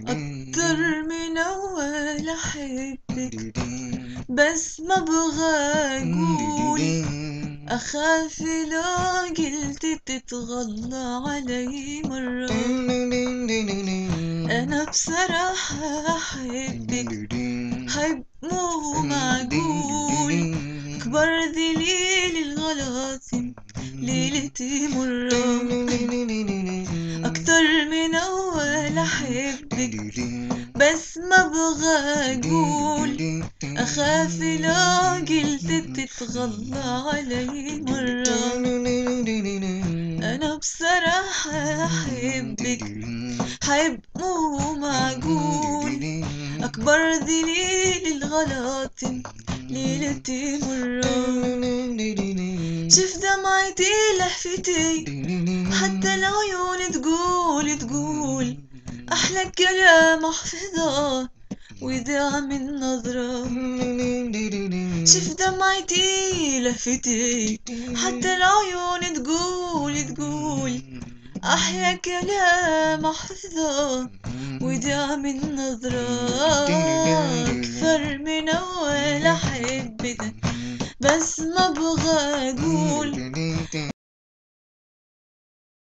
أكتر من أول أحبك، بس ما أبغى أقول، أخاف لو قلت تتغلى علي مرة. أنا بصراحة أحبك حب مو معقول، أكبر دليل الغلط ليلتي مرة. أكتر من أول أحبك، بس ما أبغى أقول، أخاف لو قلت تتغلى علي مرة. أنا بصراحة أحبك حب مو معقول، أكبر دليل الغلط ليلتي مرة. شف دمعتي لهفتي، حتى العيون تقول أحلى كلام أحفظه وإذا من نظرة. شف دمعتي لهفتي، حتى العيون تقول أحلى كلام أحفظه وإذا من نظرة. أكثر من أول أحبك، بس ما أبغى أقول،